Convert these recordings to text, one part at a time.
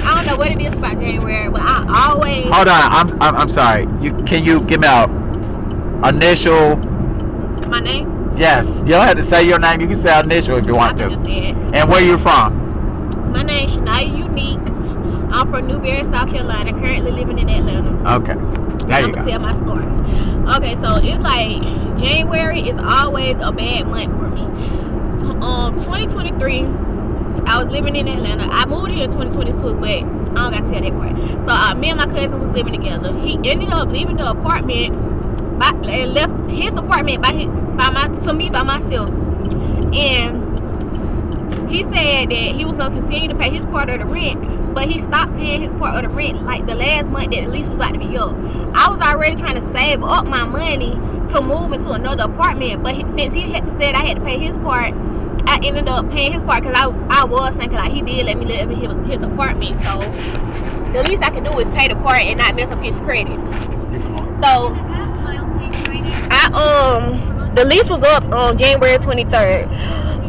I don't know what it is about January, but I always. Hold on, I'm sorry. Can you give me a initial? My name? Yes, you don't have to say your name. You can say initial if you I want can to. just say it. And where you from? My name's Shania Unique. I'm from Newberry, South Carolina. Currently living in Atlanta. Okay, And there I'm you gonna go. tell my story. Okay, so it's like January is always a bad month for me. 2023, I was living in Atlanta. I moved here in 2022, but I don't gotta tell that part. So me and my cousin was living together. He ended up leaving the apartment, and left his apartment to me by myself. And he said that he was gonna continue to pay his part of the rent, but he stopped paying his part of the rent like the last month that the lease was about to be up. I was already trying to save up my money to move into another apartment, but since he said I had to pay his part, I ended up paying his part because I was thinking like he did let me live in his apartment, so the least I could do is pay the part and not mess up his credit. So the lease was up on January 23rd.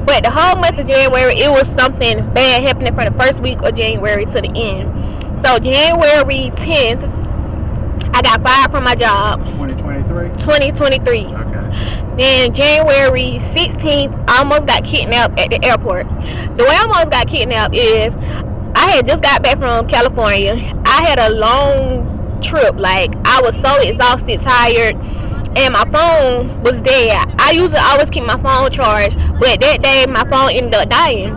But the whole month of January, it was something bad happening from the first week of January to the end. So January 10th, I got fired from my job. 2023. 2023. Okay. Then January 16th, I almost got kidnapped at the airport. The way I almost got kidnapped is I had just got back from California. I had a long trip. Like, I was so exhausted, tired, and my phone was dead. I usually always keep my phone charged, but that day my phone ended up dying.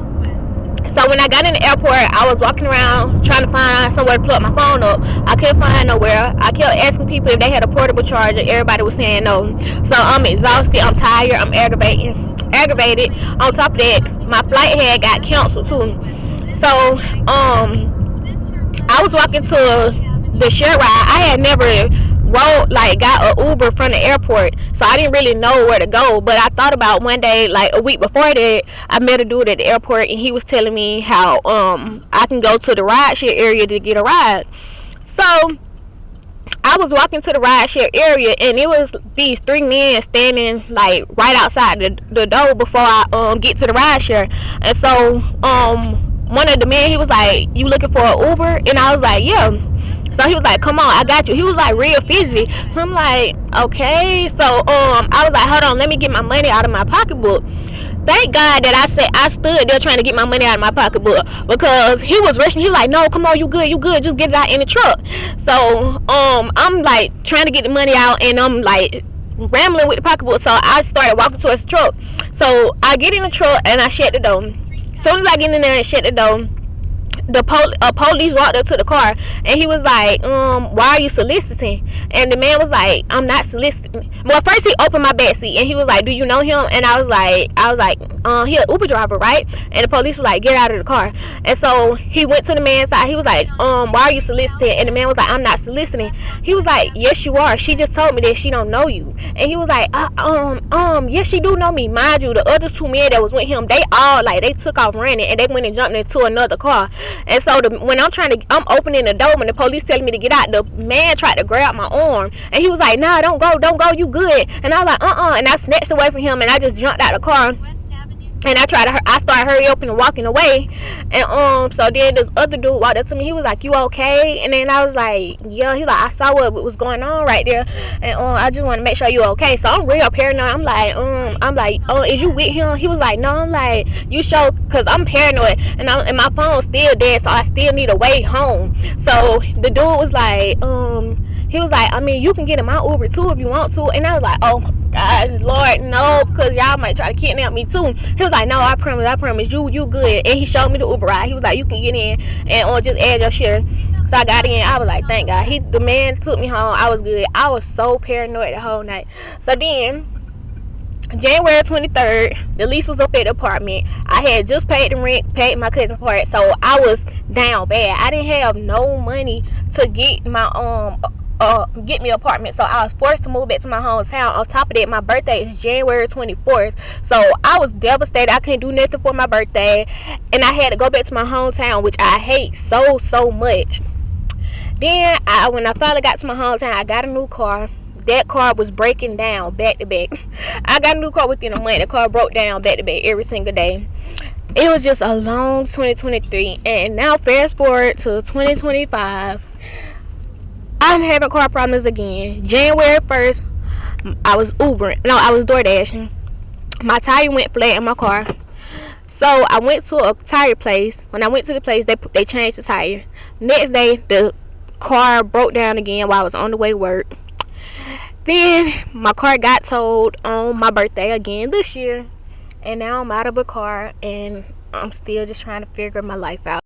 So when I got in the airport, I was walking around trying to find somewhere to plug my phone up. I couldn't find nowhere. I kept asking people if they had a portable charger. Everybody was saying no. So I'm exhausted. I'm tired. I'm aggravated. On top of that, my flight had got canceled too. So I was walking to the share ride. I had never got a Uber from the airport, so I didn't really know where to go. But I thought about one day, like a week before that, I met a dude at the airport, and he was telling me how I can go to the ride share area to get a ride. So I was walking to the ride share area, and it was these three men standing like right outside the door before I get to the ride share. And so one of the men, he was like, "You looking for an Uber?" And I was like, "Yeah." So he was like, "Come on, I got you." He was like real fidgety. So I'm like, "Okay." So I was like, "Hold on, let me get my money out of my pocketbook." Thank God that I stood there trying to get my money out of my pocketbook, because he was rushing. He was like, "No, come on, you good, just get it out in the truck." So I'm like trying to get the money out, and I'm like rambling with the pocketbook. So I started walking towards the truck. So I get in the truck and I shut the door. As soon as I get in there and shut the door, police walked up to the car, and he was like, "Why are you soliciting?" And the man was like, "I'm not soliciting." Well, first he opened my back seat, and he was like, "Do you know him?" And I was like, he an Uber driver, right? And the police was like, "Get out of the car." And so he went to the man's side. He was like, "Why are you soliciting?" And the man was like, "I'm not soliciting." He was like, "Yes, you are. She just told me that she don't know you." And he was like, yes, she do know me." Mind you, the other two men that was with him, they all like, they took off running, and they went and jumped into another car. And so when I'm opening the door, when the police telling me to get out, the man tried to grab my arm, and he was like, "Nah, don't go, you good." And I was like, and I snatched away from him, and I just jumped out of the car. And I started hurry up and walking away. And so then this other dude walked up to me. He was like, "You okay?" And then I was like, "Yeah." He like, "I saw what was going on right there, and I just want to make sure you okay." So I'm real paranoid. I'm like, "Oh, is you with him?" He was like, "No." I'm like, "You sure?" Cause I'm paranoid, and my phone's still dead, so I still need a way home. So the dude was like, he was like, "I mean, you can get in my Uber too if you want to." And I was like, "Oh my gosh, Lord, no, because y'all might try to kidnap me too." He was like, "No, I promise, you good." And he showed me the Uber ride. He was like, "You can get in and just add your share." So I got in. I was like, "Thank God." The man took me home. I was good. I was so paranoid the whole night. So then January 23rd, the lease was up at the apartment. I had just paid the rent, paid my cousin's part, so I was down bad. I didn't have no money to get my get me an apartment, so I was forced to move back to my hometown. On top of that, my birthday is January 24th, so I was devastated. I couldn't do nothing for my birthday, and I had to go back to my hometown, which I hate so much. Then when I finally got to my hometown, I got a new car. That car was breaking down back to back. I got a new car within a month. The car broke down back to back every single day. It was just a long 2023, and now fast forward to 2025. I'm having car problems again. January 1st, I was Ubering. No, I was door dashing. My tire went flat in my car. So I went to a tire place. When I went to the place, they changed the tire. Next day, the car broke down again while I was on the way to work. Then my car got towed on my birthday again this year, and now I'm out of a car, and I'm still just trying to figure my life out.